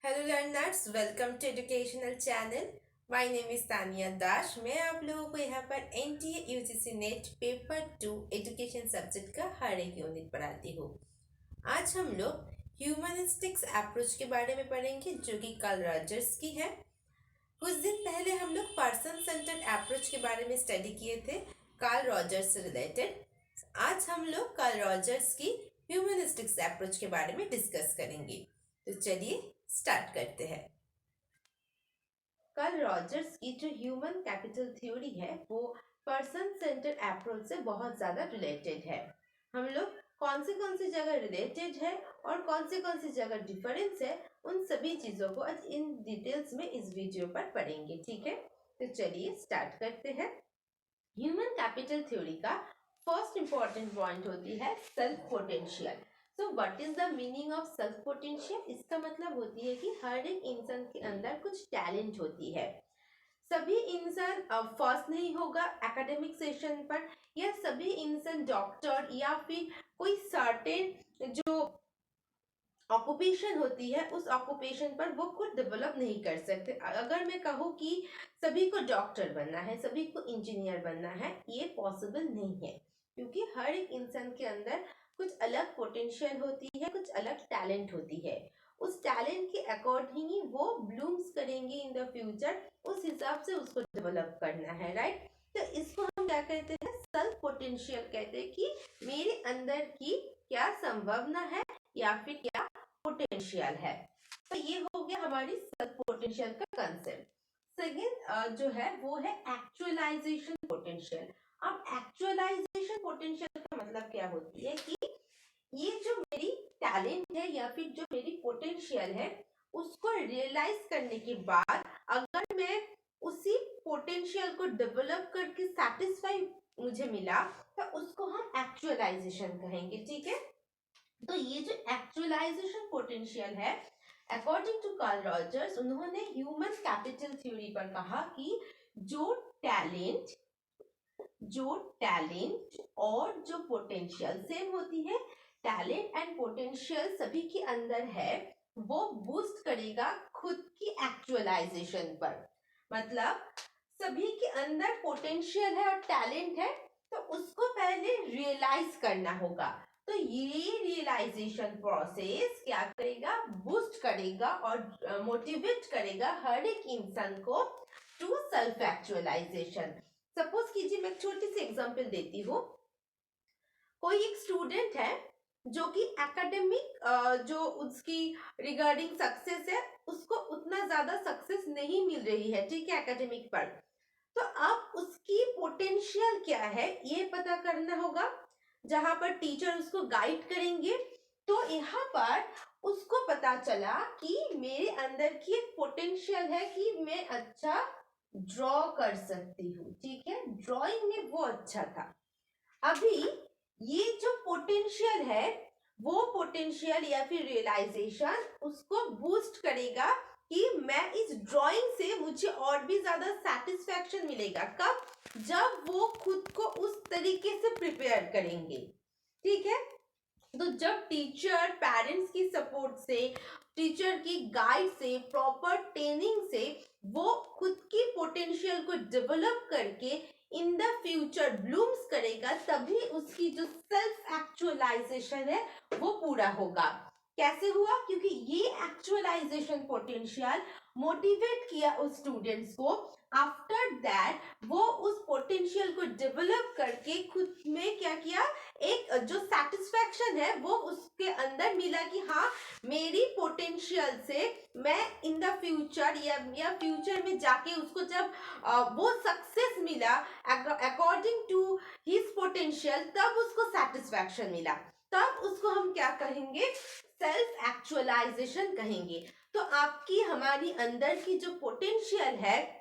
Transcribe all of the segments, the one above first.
Hello learners, welcome to educational channel. My name is Tania Dash. मैं आप लोगों को यहाँ पर NTA UGC NET paper 2 education subject का हर एक यूनिट पढ़ाती हूँ। आज हम लोग ह्यूमनिस्टिक्स अप्रोच के बारे में पढ़ेंगे, जो कि कार्ल रॉजर्स की है। कुछ दिन पहले हम लोग पर्सन सेंटर्ड अप्रोच के बारे में स्टडी किए थे, कार्ल रॉजर्स से रिलेटेड। आज हम लोग कार्ल रॉजर्स की ह्यूमनिस्टिक्स अप्रोच के बारे में डिस्कस करेंगे। तो चलिए स्टार्ट करते हैं। कार्ल रॉजर्स की जो ह्यूमन कैपिटल थ्योरी है वो पर्सन सेंटर्ड अप्रोच से बहुत ज़्यादा रिलेटेड है। हम लोग कौन सी जगह रिलेटेड है और कौन सी जगह डिफरेंस है, उन सभी चीज़ों को आज इन डिटेल्स में इस वीडियो पर पढ़ेंगे। ठीक है, तो चलिए स्टार्ट करते हैं। ह्यूमन कैपिटल थ्योरी का फर्स्ट इंपॉर्टेंट पॉइंट होती है self potential. So what is the meaning of self potential? इसका मतलब होती है कि हर एक इंसान के अंदर कुछ टैलेंट होती है। सभी इंसान फर्स्ट नहीं होगा एकेडमिक सेशन पर, या सभी इंसान डॉक्टर या फिर कोई सर्टेन जो ऑक्यूपेशन होती है उस ऑक्यूपेशन पर वो खुद डेवलप नहीं कर सकते। अगर मैं कहूँ कि सभी को डॉक्टर बनना है, सभी को इंजीनियर बनना है, ये पॉसिबल नहीं है, क्योंकि हर एक इंसान के अंदर कुछ अलग पोटेंशियल होती है, कुछ अलग टैलेंट होती है। उस टैलेंट के अकॉर्डिंग ही वो ब्लूम्स करेंगे इन द फ्यूचर, उस हिसाब से उसको डेवलप करना है, राइट। तो इसको हम क्या कहते हैं? सेल्फ पोटेंशियल कहते हैं कि मेरे अंदर की क्या संभावना है या फिर क्या पोटेंशियल है। तो ये हो गया हमारी सेल्फ पोटेंशियल का कंसेप्ट। सेकेंड जो है वो है एक्चुअलाइजेशन पोटेंशियल। अब एक्चुअलाइजेशन पोटेंशियल का मतलब क्या होती है कि ये जो मेरी टैलेंट है या फिर जो मेरी पोटेंशियल है उसको रियलाइज करने के बाद अगर मैं उसी पोटेंशियल को डेवलप करके सेटिस्फाई मुझे मिला, तो उसको हम एक्चुअलाइजेशन कहेंगे। ठीक है, तो ये जो एक्चुअलाइजेशन पोटेंशियल है, अकॉर्डिंग टू कार्ल रॉजर्स, उन्होंने ह्यूमन कैपिटल थ्योरी पर कहा कि जो टैलेंट और जो पोटेंशियल सेम होती है, टैलेंट एंड पोटेंशियल सभी के अंदर है, वो बूस्ट करेगा खुद की एक्चुअलाइजेशन पर। मतलब सभी के अंदर पोटेंशियल है और टैलेंट है, तो उसको पहले रियलाइज करना होगा। तो ये रियलाइजेशन प्रोसेस क्या करेगा? बूस्ट करेगा और मोटिवेट करेगा हर एक इंसान को टू सेल्फ एक्चुअलाइजेशन। सपोज कीजिए, मैं छोटी सी एग्जांपल देती हूँ। कोई एक स्टूडेंट है जो कि एकेडमिक जो उसकी रिगार्डिंग सक्सेस है, उसको उतना ज्यादा सक्सेस नहीं मिल रही है, ठीक है, एकेडमिक पर। तो अब उसकी पोटेंशियल क्या है ये पता करना होगा, जहां पर टीचर उसको गाइड करेंगे। तो यहाँ पर उसको पता चला कि मेरे अंदर की एक पोटेंशियल है कि मैं अच्छा ड्रॉ कर सकती हूँ। ठीक है, ड्राइंग में वो अच्छा था। अभी ये जो पोटेंशियल है, वो पोटेंशियल या फिर रियलाइजेशन उसको बूस्ट करेगा कि मैं इस ड्राइंग से मुझे और भी ज्यादा सेटिस्फैक्शन मिलेगा। कब? जब वो खुद को उस तरीके से प्रिपेयर करेंगे। ठीक है, तो जब टीचर पेरेंट्स की सपोर्ट से, टीचर की गाइड से, प्रॉपर ट्रेनिंग से वो खुद की पोटेंशियल को डेवलप करके इन द फ्यूचर ब्लूम्स करेगा, तभी उसकी जो सेल्फ एक्चुअलाइजेशन है वो पूरा होगा। कैसे हुआ? क्योंकि ये एक्चुअलाइजेशन पोटेंशियल मोटिवेट किया उस स्टूडेंट्स को। आफ्टर दैट वो उस पोटेंशियल को डेवलप करके खुद में क्या किया, एक जो सेटिस्फैक्शन है वो उसके अंदर मिला कि हाँ, मेरी पोटेंशियल से मैं इन द फ्यूचर या फ्यूचर में जाके उसको जब वो सक्सेस मिला अकॉर्डिंग टू हिज पोटेंशियल, तब उसको सेटिस्फैक्शन मिला, तब उसको हम क्या कहेंगे? सेल्फ एक्चुअलाइजेशन कहेंगे। तो आपकी हमारी अंदर की जो पोटेंशियल है,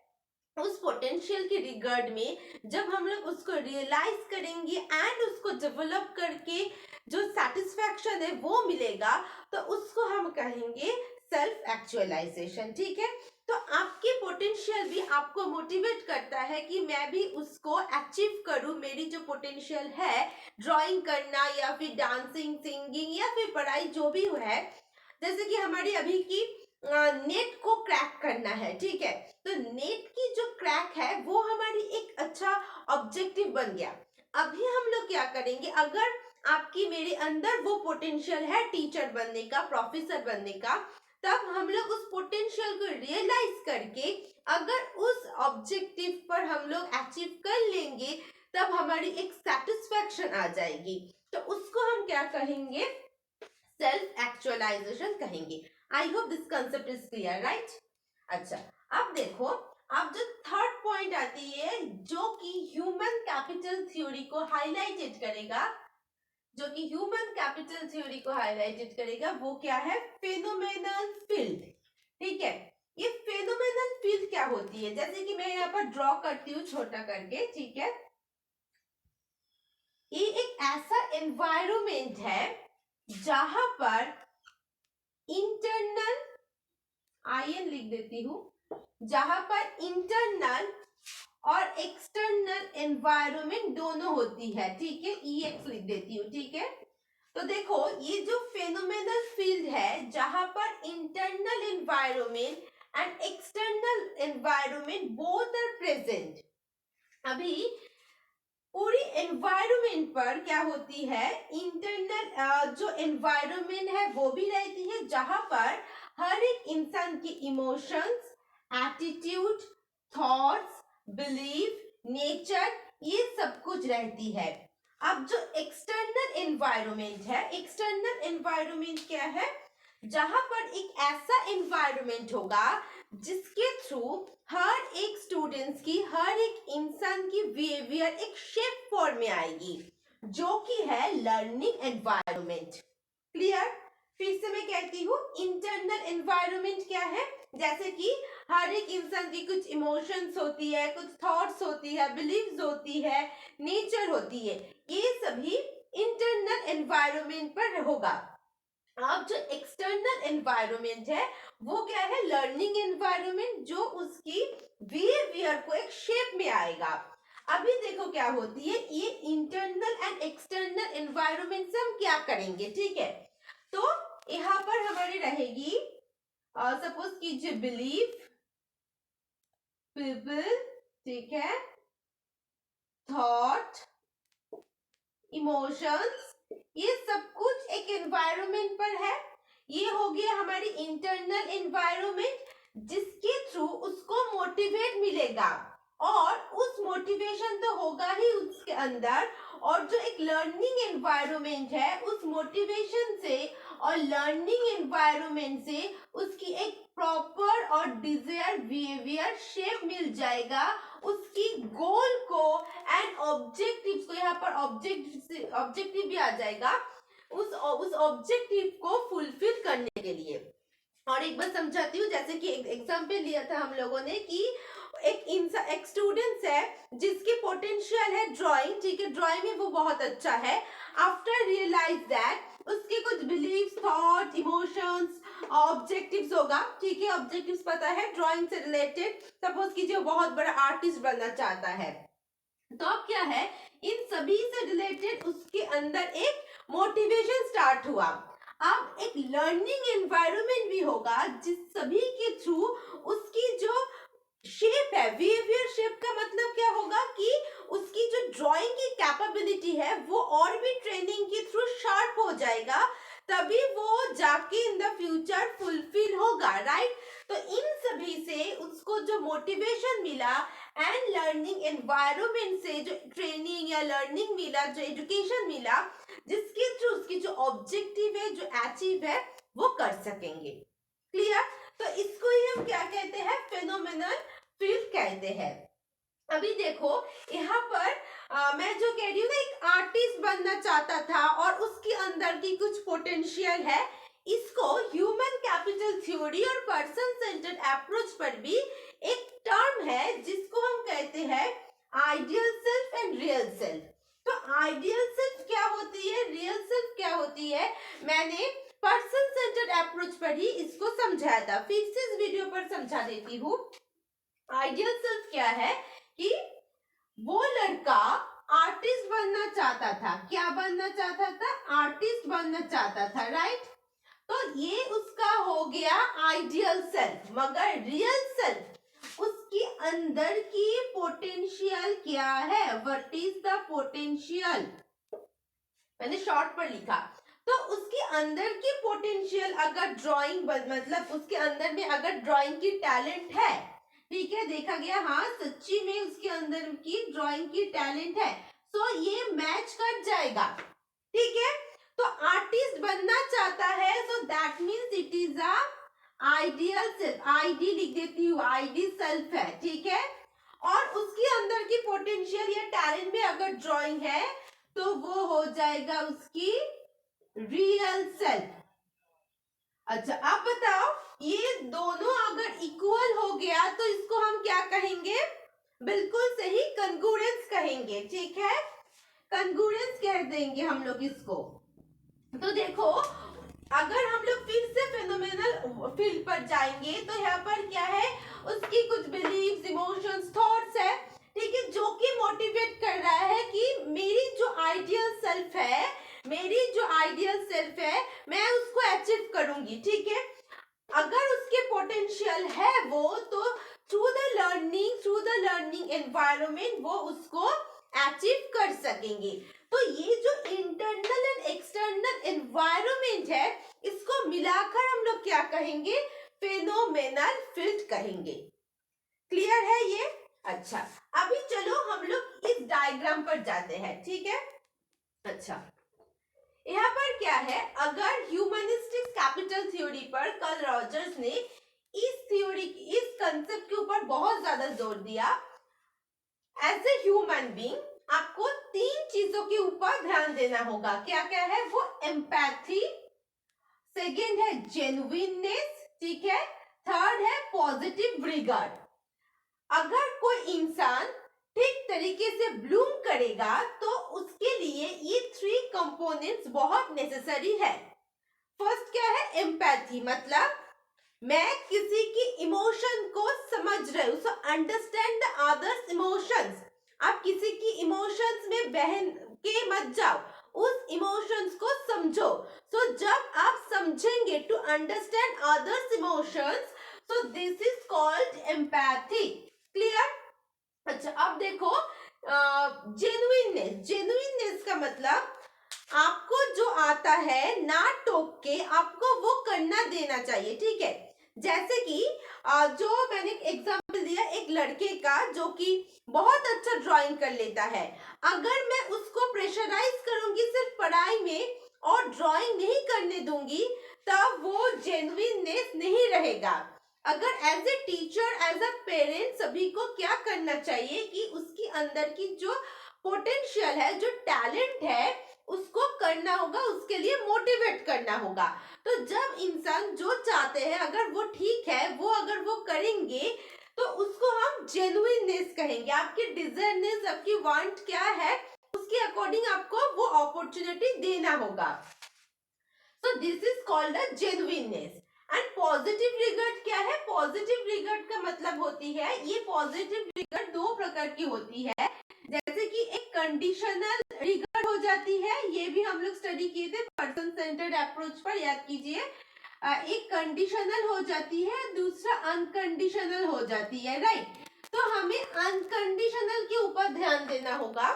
उस पोटेंशियल के रिगार्ड में जब हम लोग उसको रियलाइज करेंगे एंड उसको डेवलप करके जो सेटिस्फैक्शन है वो मिलेगा, तो उसको हम कहेंगे सेल्फ एक्चुअलाइजेशन। ठीक है, तो आपकी पोटेंशियल भी आपको मोटिवेट करता है कि मैं भी उसको अचीव करूं। मेरी जो पोटेंशियल है ड्राइंग करना या फिर डांसिंग, सिंगिंग या फिर पढ़ाई जो भी है, जैसे कि हमारी अभी की नेट को क्रैक करना है, ठीक है। तो नेट की जो क्रैक है वो हमारी एक अच्छा ऑब्जेक्टिव बन गया। अभी हम लोग क्या करेंगे, अगर आपकी मेरे अंदर वो पोटेंशियल है टीचर बनने का, प्रोफेसर बनने का, तब हम लोग उस पोटेंशियल को रियलाइज करके अगर उस ऑब्जेक्टिव पर हम लोग अचीव कर लेंगे, तब हमारी एक सेटिस्फैक्शन आ जाएगी। तो उसको हम क्या कहेंगे, सेल्फ एक्चुअलाइजेशन कहेंगे। I hope this concept is clear, right. अच्छा, अब देखो, अब जो थर्ड पॉइंट आती है जो कि ह्यूमन कैपिटल थ्योरी को हाईलाइटेड करेगा, जो कि ह्यूमन कैपिटल थ्योरी को हाईलाइटेड करेगा, वो क्या है, फेनोमेनल फील्ड। ठीक है, ये फेनोमेनल फील्ड क्या होती है, जैसे कि मैं यहाँ पर ड्रॉ करती हूँ छोटा करके, ठीक है। ये एक ऐसा एनवायरमेंट है जहां पर इंटरनल, आईएन लिख देती हूं, जहां पर इंटरनल और एक्सटर्नल एनवायरनमेंट दोनों होती है, ठीक है। EX लिख देती हूँ, ठीक है। तो देखो, ये जो फेनोमेनल फील्ड है जहां पर internal environment and external environment both are present. अभी पूरी एनवायरनमेंट पर क्या होती है, इंटरनल जो एनवायरनमेंट है वो भी रहती है, जहां पर हर एक इंसान की emotions, attitude, thoughts, belief, nature, ये सब कुछ रहती है। अब जो एक्सटर्नल एनवायरनमेंट है, एक्सटर्नल एनवायरनमेंट क्या है, जहां पर एक ऐसा एनवायरनमेंट होगा जिसके थ्रू हर एक स्टूडेंट्स की, हर एक इंसान की बिहेवियर एक शेप फॉर्म में आएगी, जो कि है लर्निंग एनवायरनमेंट। क्लियर। फिर से मैं कहती हूँ, इंटरनल एनवायरनमेंट क्या है, जैसे कि हर एक इंसान की कुछ इमोशंस होती है, कुछ थॉट्स होती है, बिलीव्स होती है, नेचर होती है, ये सभी इंटरनल एनवायरनमेंट पर होगा। अब जो एक्सटर्नल एनवायरनमेंट है वो क्या है, लर्निंग एनवायरनमेंट, जो उसकी बिहेवियर को एक शेप में आएगा। अभी देखो क्या होती है, ये इंटरनल एंड एक्सटर्नल एनवायरनमेंट से हम क्या करेंगे, ठीक है। तो यहाँ पर हमारी रहेगी, सपोज कीजिए, बिलीफ, पीपल, ठीक है, थॉट, इमोशंस, ये सब कुछ एक एनवायरनमेंट पर है। ये हो गया हमारी इंटरनल एनवायरनमेंट, जिसके थ्रू उसको मोटिवेट मिलेगा, और उस मोटिवेशन तो होगा ही उसके अंदर, और जो एक लर्निंग एनवायरनमेंट है, उस मोटिवेशन से और लर्निंग एनवायरनमेंट से उसकी एक प्रॉपर और डिजायर बिहेवियर शेप मिल जाएगा, उसकी गोल को एंड ऑब्जेक्टिव्स को, यहाँ पर ऑब्जेक्टिव भी आ जाएगा, उस ऑब्जेक्टिव को फुलफिल करने के लिए। और एक बार समझाती हूँ, जैसे कि एक एग्जाम्पल लिया था हम लोगों ने कि एक स्टूडेंट है जिसकी पोटेंशियल है ड्राइंग, ठीक है, ड्राइंग में वो बहुत अच्छा है। आफ्टर रियलाइज दैट उसके कुछ बिलीव्स, थॉट, इमोशंस, ऑब्जेक्टिव्स होगा, ठीक है, ऑब्जेक्टिव्स पता है ड्राइंग से रिलेटेड। सपोज कीजिए वो बहुत बड़ा आर्टिस्ट बनना चाहता है, तो अब क्या है, इन सभी से रिलेटेड उसके अंदर एक मोटिवेशन स्टार्ट हुआ। अब एक लर्निंग एनवायरनमेंट भी होगा जिस सभी के थ्रू उसकी जो शेप है, बिहेवियर शेप का मतलब क्या होगा कि उसकी जो ड्राइंग की कैपेबिलिटी है वो और भी ट्रेनिंग के थ्रू शार्प हो जाएगा, तभी वो जाके इन द फ्यूचर फुलफिल होगा, राइट। तो इन सभी से उसको जो मोटिवेशन मिला एंड लर्निंग एनवायरनमेंट से जो ट्रेनिंग या लर्निंग मिला, जो एजुकेशन मिला, जिसके थ्रू उसकी जो ऑब्जेक्टिव है, जो अचीव है, वो कर सकेंगे। क्लियर। तो इसको ही हम क्या कहते हैं, फेनोमेनल फील्ड कहते हैं। अभी देखो यहाँ पर मैं जो कह रही हूँ ना, एक आर्टिस्ट बनना चाहता था और उसके अंदर की कुछ पोटेंशियल है, इसको ह्यूमन कैपिटल थ्योरी और पर्सन सेंटर्ड अप्रोच पर भी एक टर्म है जिसको हम कहते हैं ideal self and real self. तो आइडियल सेल्फ क्या होती है, रियल सेल्फ क्या होती है, मैंने पर्सन सेंटर्ड अप्रोच पर ही इसको समझाया था, फिर से इस वीडियो पर समझा देती हूँ। आइडियल सेल्फ क्या है कि वो लड़का आर्टिस्ट बनना चाहता था, क्या बनना चाहता था, आर्टिस्ट बनना चाहता था, राइट। तो ये उसका हो गया आइडियल सेल्फ, मगर रियल सेल्फ उसके अंदर की पोटेंशियल क्या है? What is the potential? मैंने शॉर्ट पर लिखा। तो उसके अंदर की पोटेंशियल अगर ड्राइंग मतलब उसके अंदर में अगर ड्राइंग की टैलेंट है, ठीक है, देखा गया हाँ सच्ची में उसके अंदर की ड्राइंग की टैलेंट है, तो ये मैच कर जाएगा, ठीक है। तो आर्टिस्ट बनना चाहता है, so that means it is a ideal self, ID लिख देती हूँ, आईडी सेल्फ है, ठीक है। और उसके अंदर की पोटेंशियल या टैलेंट में अगर ड्राइंग है तो वो हो जाएगा उसकी रियल सेल्फ। अच्छा आप बताओ, ये दोनों अगर इक्वल हो गया तो इसको हम क्या कहेंगे? बिल्कुल सही, कंग्रुएंस कहेंगे, ठीक है, कंग्रुएंस कह देंगे हम लोग इसको। तो देखो अगर हम लोग फिर से फेनोमेनल फील्ड पर जाएंगे तो यहाँ पर क्या है, उसकी कुछ बिलीव्स, इमोशंस, थॉट्स है, ठीक है, जो कि मोटिवेट कर रहा है कि मेरी जो आइडियल सेल्फ है, मेरी जो आइडियल सेल्फ है मैं उसको अचीव करूंगी, ठीक है। अगर उसके पोटेंशियल है वो, तो थ्रू द लर्निंग एनवायरनमेंट वो उसको अचीव कर सकेंगे। तो ये जो इंटरनल एंड एक्सटर्नल एनवायरनमेंट है, इसको मिलाकर हम लोग क्या कहेंगे? फेनोमेनल फील्ड कहेंगे। क्लियर है ये? अच्छा अभी चलो हम लोग इस डायग्राम पर जाते हैं, ठीक है। अच्छा यहाँ पर क्या है, अगर ह्यूमनिस्टिक कैपिटल थ्योरी पर कार्ल रॉजर्स ने इस कंसेप्ट के ऊपर बहुत ज्यादा जोर दिया। एज ए ह्यूमन बीइंग आपको 3 चीजों के ऊपर ध्यान देना होगा। क्या क्या है वो? एम्पैथी, सेकेंड है जेन्युइननेस, ठीक है, थर्ड है पॉजिटिव रिगार्ड। अगर कोई इंसान ठीक तरीके से ब्लूम करेगा तो उसके लिए ये 3 कंपोनेंट्स बहुत नेसेसरी है। फर्स्ट क्या है? एम्पैथी, मतलब मैं किसी की इमोशन को समझ रही हूँ, so understand the others emotions. आप किसी की इमोशंस में बहन के मत जाओ, उस इमोशंस को समझो। सो जब आप समझेंगे, to understand others emotions, so this is called empathy. Clear? अच्छा अब देखो जेन्युइननेस का मतलब आपको जो आता है ना टोक के आपको वो करना देना चाहिए, ठीक है। जैसे कि जो मैंने एग्जांपल दिया एक लड़के का जो कि बहुत अच्छा ड्राइंग कर लेता है, अगर मैं उसको प्रेशराइज करूंगी सिर्फ पढ़ाई में और ड्राइंग नहीं करने दूंगी, तब वो जेन्युइननेस नहीं रहेगा। अगर as a teacher, as a parent, सभी को क्या करना चाहिए कि उसकी अंदर की जो पोटेंशियल है, जो टैलेंट है, उसको करना होगा, उसके लिए मोटिवेट करना होगा। तो जब इंसान जो चाहते हैं अगर वो ठीक है, वो अगर वो करेंगे तो उसको हम जेन्युइननेस कहेंगे। आपकी डिजायरनेस, आपकी वांट क्या है, उसके अकॉर्डिंग आपको वो अपॉर्चुनिटी देना होगा। सो this is called a genuineness. And positive regard क्या है? पॉजिटिव रिगार्ड का मतलब होती है, ये पॉजिटिव रिगार्ड 2 प्रकार की होती है। जैसे कि एक कंडीशनल रिगार्ड हो जाती है, ये भी हम लोग स्टडी किए थे पर्सन सेंटर्ड अप्रोच पर, याद कीजिए। एक कंडीशनल हो जाती है, दूसरा अनकंडीशनल हो जाती है, राइट। तो हमें अनकंडीशनल के ऊपर ध्यान देना होगा।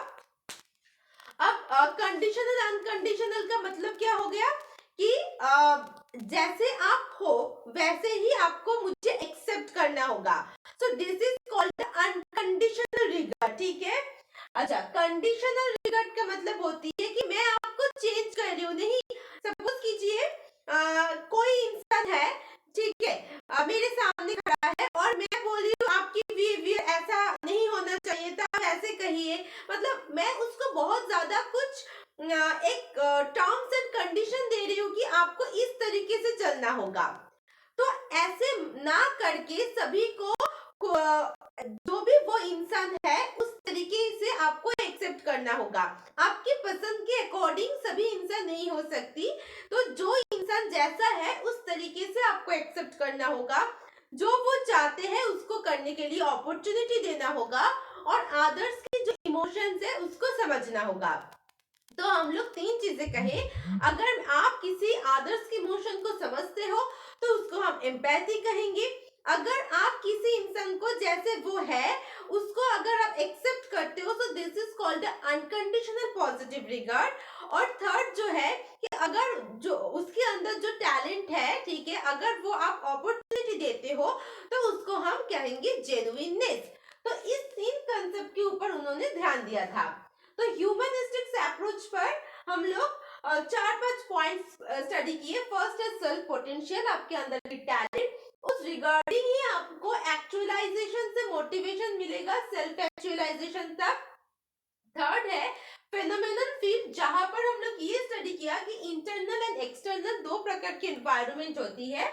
अब कंडीशनल अनकंडीशनल का मतलब क्या हो गया कि जैसे आप हो वैसे ही आपको मुझे एक्सेप्ट करना होगा। सो this is called unconditional regard, ठीक है। अच्छा कंडीशनल रिगार्ड का मतलब होती है कि मैं आपको चेंज कर रही हूँ, नहीं। सपोज कीजिए कोई इंसान है, ठीक है, मेरे सामने खड़ा है और मैं बोल रही हूँ आपकी बिहेवियर ऐसा नहीं होना चाहिए था, आप ऐसे कहिए। मतलब मैं उसको बहुत ज्यादा कुछ एक टर्म्स एंड कंडीशन दे रही हूँ कि आपको इस तरीके से चलना होगा। तो ऐसे ना करके सभी को जो भी वो इंसान है उस तरीके से आपको एक्सेप्ट करना होगा। आपकी पसंद के अकॉर्डिंग सभी इंसान नहीं हो सकती, तो जो इंसान जैसा है उस तरीके से आपको एक्सेप्ट करना होगा। जो वो चाहते हैं उसको करने के लिए अपॉर्चुनिटी देना होगा और अदर्स के जो इमोशंस है उसको समझना होगा। तो हम लोग 3 चीजें कहे, अगर आप किसी अदर्स के इमोशन को समझ एम्पैथी कहेंगे। अगर आप किसी इंसान को जैसे वो है उसको अगर आप एक्सेप्ट करते हो तो this is called unconditional positive regard. और थर्ड जो है कि अगर जो उसके अंदर जो टैलेंट है, ठीक है, अगर वो आप अपॉर्चुनिटी देते हो तो उसको हम कहेंगे जेन्युइननेस। तो इस 3 कंसेप्ट के ऊपर उन्होंने ध्यान दिया था। तो ह्यूमनिस्टिक्स अप्रोच पर हम लोग 4-5 पॉइंट्स स्टडी किए। फर्स्ट है सेल्फ पोटेंशियल, आपके अंदर की टैलेंट, उस रिगार्डिंग ही आपको एक्चुअलाइजेशन से मोटिवेशन मिलेगा, सेल्फ एक्चुअलाइजेशन तक। थर्ड है फेनोमेनल फील्ड, जहां पर हम लोग ये स्टडी किया कि इंटरनल एंड एक्सटर्नल 2 प्रकार की एनवायरनमेंट होती है।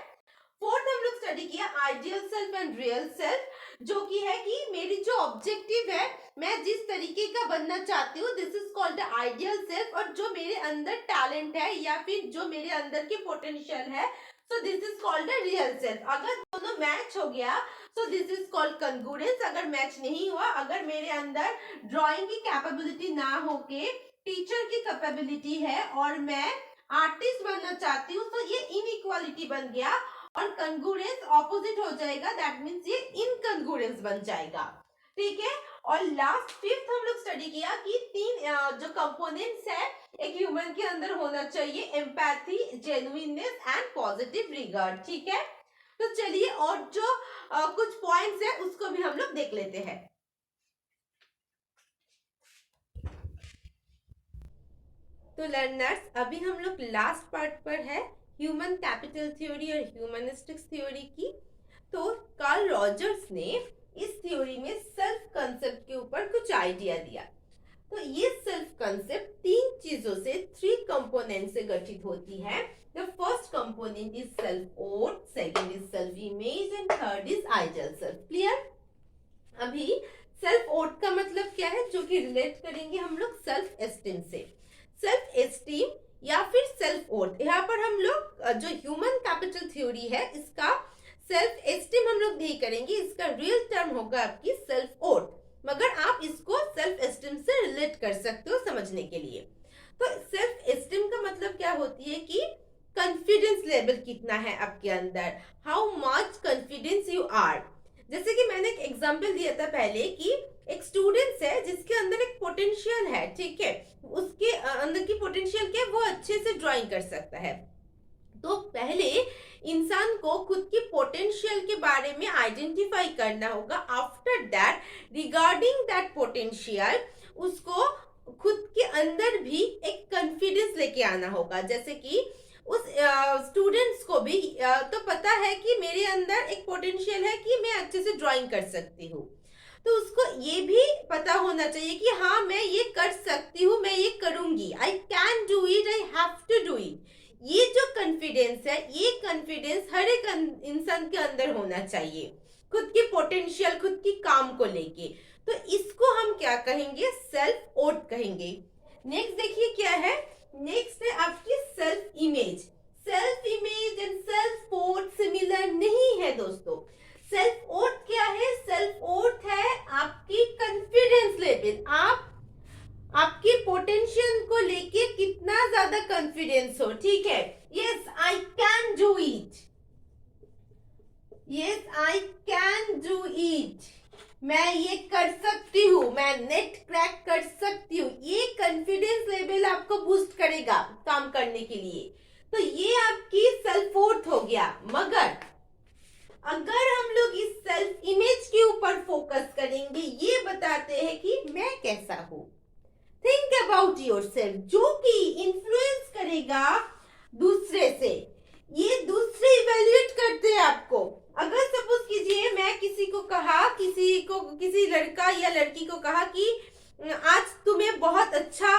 फोर्थ हम लोग स्टडी किया ideal self and real self, जो कि है कि मेरी जो ऑब्जेक्टिव है, मैं जिस तरीके का बनना चाहती हूँ, this is called ideal self. और जो मेरे अंदर टैलेंट है या फिर जो मेरे अंदर की पोटेंशियल है, सो this is called real self. अगर दोनों मैच हो गया सो दिस इज कॉल्ड कंग्रुएंस। अगर मैच नहीं हुआ, अगर मेरे अंदर ड्राइंग की कैपेबिलिटी ना होके टीचर की कैपेबिलिटी है और मैं आर्टिस्ट बनना चाहती हूँ, तो ये इनइक्वालिटी बन गया और कंग्रुएंस ऑपोजिट हो जाएगा, दैट मींस ये इनकंग्रुएंस बन जाएगा। ठीक है। और लास्ट फिफ्थ हम लोग स्टडी किया कि 3 जो कंपोनेंट्स है एक ह्यूमन के अंदर होना चाहिए, empathy, genuineness and positive regard. ठीक है। तो चलिए और जो कुछ पॉइंट्स है उसको भी हम लोग देख लेते हैं। तो लर्नर्स, अभी हम लोग लास्ट पार्ट पर है, ह्यूमन कैपिटल थ्योरी और ह्यूमनिस्टिक्स थ्योरी की। तो कार्ल रॉजर्स ने इस थ्योरी में सेल्फ कंसेप्ट के ऊपर कुछ आइडिया दिया। तो ये सेल्फ कंसेप्ट 3 चीजों से, 3 कंपोनेंट से गठित होती है। The first component is self oath, second is self image and third is ideal self. Clear? अभी सेल्फ ओथ का मतलब क्या है, जो कि रिलेट करेंगे हम लोग सेल्फ एस्टीम से। सेल्फ एस्टीम या फिर सेल्फ ओथ, यहाँ पर हम लोग जो ह्यूमन कैपिटल थ्योरी है इसका सेल्फ एस्टीम हम लोग नहीं करेंगे, इसका रियल टर्म होगा आपकी सेल्फ ओथ, मगर आप इसको सेल्फ एस्टीम से रिलेट कर सकते हो समझने के लिए। तो सेल्फ एस्टीम का मतलब क्या होती है कि कॉन्फिडेंस लेवल कितना है आपके अंदर, how much confidence you are. जैसे कि मैंने एक एग्जांपल दिया था पहले कि एक स्टूडेंट है जिसके अंदर एक पोटेंशियल है, ठीक है, उसके अंदर की पोटेंशियल क्या है, वो अच्छे से ड्राइंग कर सकता है। तो पहले इंसान को खुद की पोटेंशियल के बारे में आइडेंटिफाई करना होगा। After that, regarding that potential, उसको खुद के अंदर भी एक कॉन्फिडेंस लेके आना होगा। जैसे कि उस स्टूडेंट्स को भी तो पता है कि मेरे अंदर एक पोटेंशियल है कि मैं अच्छे से ड्राइंग कर सकती हूँ, तो उसको ये भी पता होना चाहिए कि हाँ मैं ये कर सकती हूँ, मैं ये करूंगी, I can do it, I have to do it. ये जो कॉन्फिडेंस है, ये कॉन्फिडेंस हर एक इंसान के अंदर होना चाहिए, खुद की पोटेंशियल, खुद की काम को लेके। तो इसको हम क्या कहेंगे, सेल्फ ओथ कहेंगे। नेक्स्ट देखिए क्या है, नेक्स्ट है आपकी self image. Self image and self oath similar नहीं है दोस्तों। सेल्फ ओथ क्या है, सेल्फ ओथ है आपकी कॉन्फिडेंस लेवल, आप आपकी पोटेंशियल को लेके कितना ज्यादा कॉन्फिडेंस हो। ठीक है, yes I can do it, yes I can do it, मैं ये कर सकती हूँ, मैं नेट क्रैक कर सकती हूँ। ये कॉन्फिडेंस लेवल आपको बूस्ट करेगा काम करने के लिए। तो ये आपकी सेल्फ ओथ हो गया। मगर अगर हम लोग इस सेल्फ इमेज के ऊपर फोकस करेंगे, ये बताते हैं कि मैं कैसा हूं, थिंक अबाउट योरसेल्फ, जो कि इन्फ्लुएंस करेगा दूसरे से। ये दूसरे इवेल्युएट करते हैं आपको। अगर सपोज कीजिए मैं किसी को कहा, किसी लड़का या लड़की को कहा कि आज तुम्हें बहुत अच्छा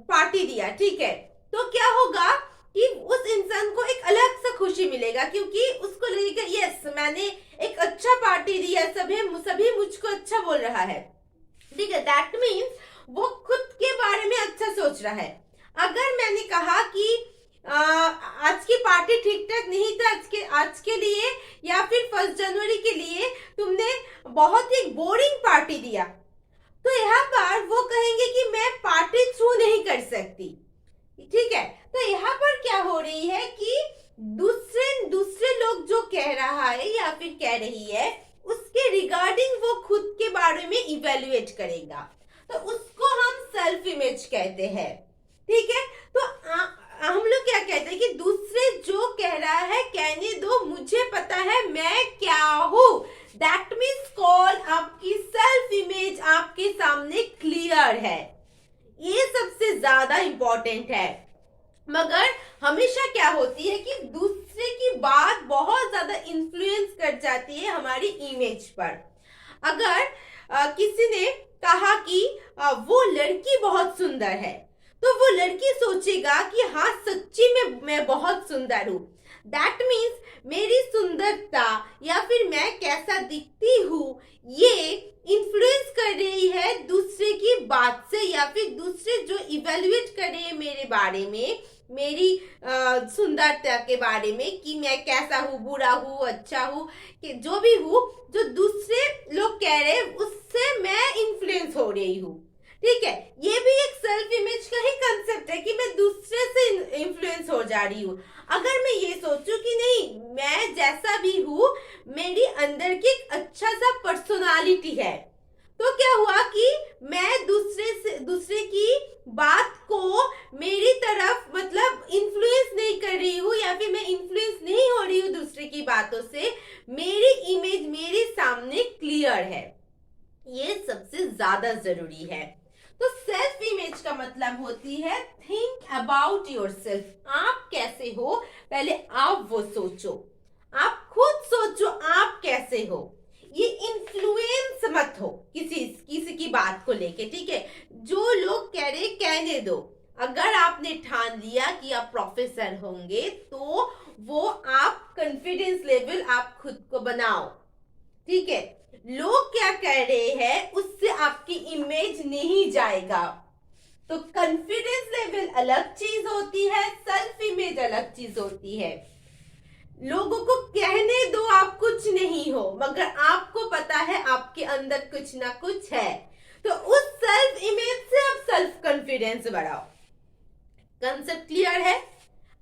पार्टी दिया, ठीक है, तो क्या होगा कि उस इंसान को एक अलग सा खुशी मिलेगा, क्योंकि उसको लगेगा यस मैंने एक अच्छा पार्टी दिया, सभी मुझको अच्छा बोल रहा है। ठीक है, दैट मीन्स वो खुद के बारे में अच्छा सोच रहा है। अगर मैंने कहा कि आज की पार्टी ठीक ठाक नहीं था, आज के लिए या फिर 1 जनवरी के लिए तुमने बहुत ही बोरिंग पार्टी दिया, तो यहाँ पर वो कहेंगे कि मैं पार्टी थ्रू नहीं कर सकती। ठीक है, तो यहाँ पर क्या हो रही है कि हैं, ठीक है। तो हम लोग क्या कहते हैं कि दूसरे जो कह रहा है कहने दो, मुझे पता है मैं क्या हूं। दैट मीन्स कॉल आपकी सेल्फ इमेज आपके सामने क्लियर है, ये सबसे ज्यादा इंपॉर्टेंट है। मगर हमेशा क्या होती है कि दूसरे की बात बहुत ज्यादा इन्फ्लुएंस कर जाती है हमारी इमेज पर। अगर किसी ने कहा कि वो लड़की बहुत सुंदर है, तो वो लड़की सोचेगा कि हाँ सच्ची में मैं बहुत सुंदर हूँ। दैट मीन्स मेरी सुंदरता या फिर मैं कैसा दिखती हूँ ये इन्फ्लुएंस कर रही है दूसरे की बात से, या फिर दूसरे जो इवेल्युएट कर रहे हैं मेरे बारे में, मेरी सुंदरता के बारे में कि मैं कैसा हूँ, बुरा हूँ, अच्छा हूँ, कि जो भी हूँ, जो दूसरे लोग कह रहे हैं उससे मैं इन्फ्लुएंस हो रही हूँ, ठीक है। ये भी एक सेल्फ इमेज का ही कंसेप्ट है कि मैं दूसरे से इन्फ्लुएंस हो जा रही हूँ। अगर मैं ये सोचूं कि नहीं मैं जैसा भी हूँ मेरी अंदर की एक अच्छा सा पर्सनालिटी है, तो क्या हुआ कि मैं दूसरे की बात को मेरी तरफ मतलब इन्फ्लुएंस नहीं कर रही हूँ, या फिर मैं इन्फ्लुएंस नहीं हो रही हूँ दूसरे की बातों से। मेरी इमेज मेरे सामने क्लियर है, ये सबसे ज्यादा जरूरी है। तो सेल्फ इमेज का मतलब होती है थिंक अबाउट योरसेल्फ। आप कैसे हो पहले आप वो सोचो, आप खुद सोचो आप कैसे हो। ये इन्फ्लुएंस मत हो किसी की बात को लेके, ठीक है। जो लोग कह रहे कहने दो। अगर आपने ठान लिया कि आप प्रोफेसर होंगे तो वो आप कॉन्फिडेंस लेवल आप खुद को बनाओ, ठीक है। लोग क्या कह रहे हैं उससे आपकी इमेज नहीं जाएगा। तो कॉन्फिडेंस लेवल अलग चीज होती है, सेल्फ इमेज अलग चीज होती है। लोगों को कहने दो आप कुछ नहीं हो, मगर आपको पता है आपके अंदर कुछ ना कुछ है, तो उस सेल्फ इमेज से आप सेल्फ कॉन्फिडेंस बढ़ाओ। कंसेप्ट क्लियर है।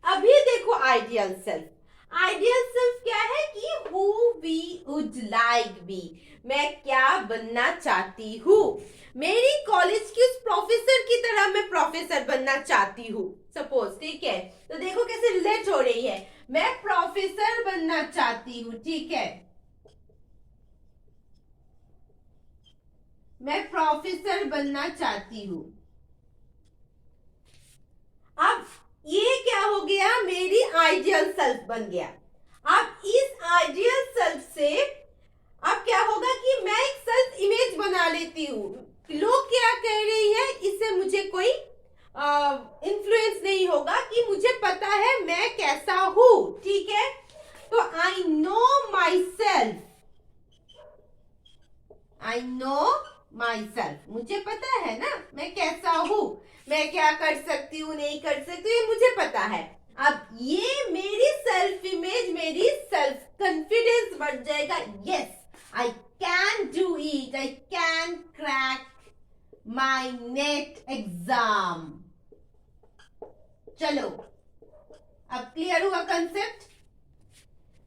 अभी देखो आइडियल सेल्फ। आइडियल सेल्फ क्या है कि who we would like be, मैं क्या बनना चाहती हूँ। मेरी कॉलेज की उस प्रोफेसर की तरह मैं प्रोफेसर बनना चाहती हूँ सपोज, ठीक है। तो देखो कैसे रिलेट हो रही है, मैं प्रोफेसर बनना चाहती हूँ, ठीक है, मैं प्रोफेसर बनना चाहती हूँ। अब ये क्या हो गया, मेरी आइडियल सेल्फ बन गया। अब इस आइडियल सेल्फ से अब क्या होगा कि मैं एक सेल्फ इमेज बना लेती हूँ। लोग क्या कह रही है इससे मुझे कोई इन्फ्लुएंस नहीं होगा, कि मुझे पता है मैं कैसा हूँ, ठीक है। तो I know my self, I know my self, मुझे पता है ना मैं कैसा हूँ, मैं क्या कर सकती हूँ नहीं कर सकती हूँ, ये मुझे पता है। अब ये मेरी सेल्फ इमेज, मेरी सेल्फ कॉन्फिडेंस बढ़ जाएगा। Yes I can do it, I can crack my net exam. चलो अब क्लियर हुआ कंसेप्ट।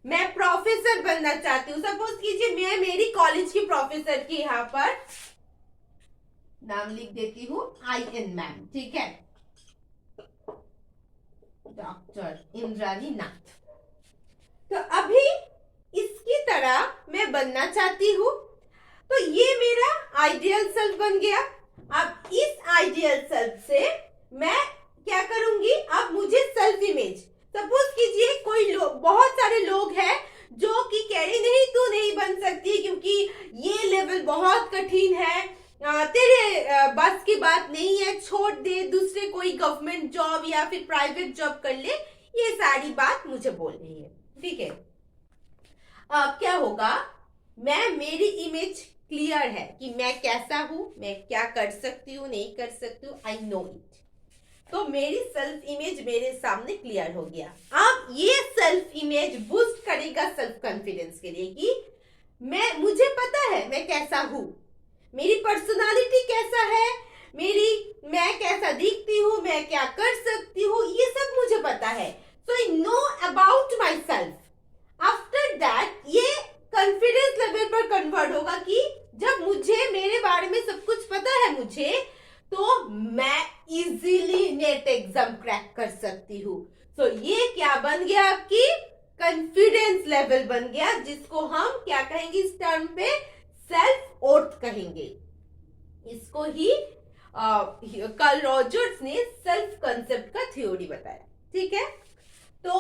मैं प्रोफेसर बनना चाहती हूँ, सपोज कीजिए मैं मेरी कॉलेज की प्रोफेसर की यहाँ पर नाम लिख देती हूँ IN मैम, ठीक है, डॉक्टर इंद्रानी नाथ। तो अभी इसकी तरह मैं बनना चाहती हूँ, तो ये मेरा आइडियल सेल्फ बन गया। अब इस आइडियल सेल्फ से मैं क्या करूंगी, अब मुझे सेल्फ इमेज, सपोज कीजिए कोई लोग, बहुत सारे लोग हैं जो कि कह रहे नहीं तू नहीं बन सकती क्योंकि ये लेवल बहुत कठिन है, तेरे बस की बात नहीं है, छोड़ दे, दूसरे कोई गवर्नमेंट जॉब या फिर प्राइवेट जॉब कर ले, ये सारी बात मुझे बोल रही है, ठीक है। अब क्या होगा, मैं मेरी इमेज क्लियर है कि मैं कैसा हूं, मैं क्या कर सकती हूँ नहीं कर सकती हूँ, आई नो इट। तो मेरी सेल्फ इमेज मेरे सामने क्लियर हो गया। अब ये सेल्फ इमेज बूस्ट करेगा सेल्फ कॉन्फिडेंस के लिए कि मुझे पता है मैं कैसा हूँ, मेरी पर्सनालिटी कैसा है, मैं कैसा दिखती हूँ, मैं क्या कर सकती हूँ, ये सब मुझे पता है। So I know about myself. After that ये कॉन्फिडेंस लेवल पर कन्वर्ट होगा कि जब मुझे मेरे बारे में सब कुछ पता है मुझे, तो मैं इजीली कर सकती हूँ। तो ये क्या बन गया, आपकी कॉन्फिडेंस लेवल बन गया, जिसको हम क्या कहेंगे इस टर्म पे, सेल्फ वर्थ कहेंगे। इसको ही कार्ल रॉजर्स ने सेल्फ कंसेप्ट का थ्योरी बताया। ठीक है, तो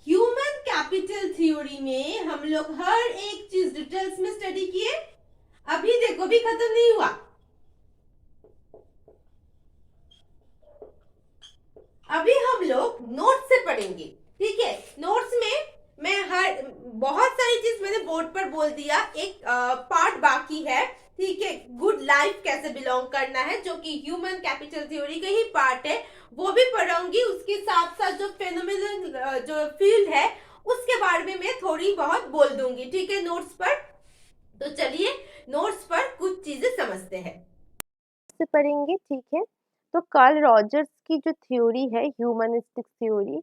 ह्यूमन कैपिटल थ्योरी में हम लोग हर एक चीज डिटेल्स में स्टडी किए। अभी देखो, अभी खत्म नहीं हुआ, अभी हम लोग नोट्स से पढ़ेंगे। ठीक है, नोट्स में मैं हर बहुत सारी चीज मैंने बोर्ड पर बोल दिया, एक पार्ट बाकी है। ठीक है, गुड लाइफ कैसे बिलोंग करना है, जो कि ह्यूमन कैपिटल थ्योरी का ही पार्ट है, वो भी पढ़ाऊंगी। उसके साथ साथ जो फेनोमेनल जो फील्ड है उसके बारे में मैं थोड़ी बहुत बोल दूंगी। ठीक है, नोट्स पर। तो चलिए नोट्स पर कुछ चीजें समझते हैं, से पढ़ेंगे। ठीक है, तो कार्ल रॉजर्स की जो थ्योरी है ह्यूमनिस्टिक थ्योरी,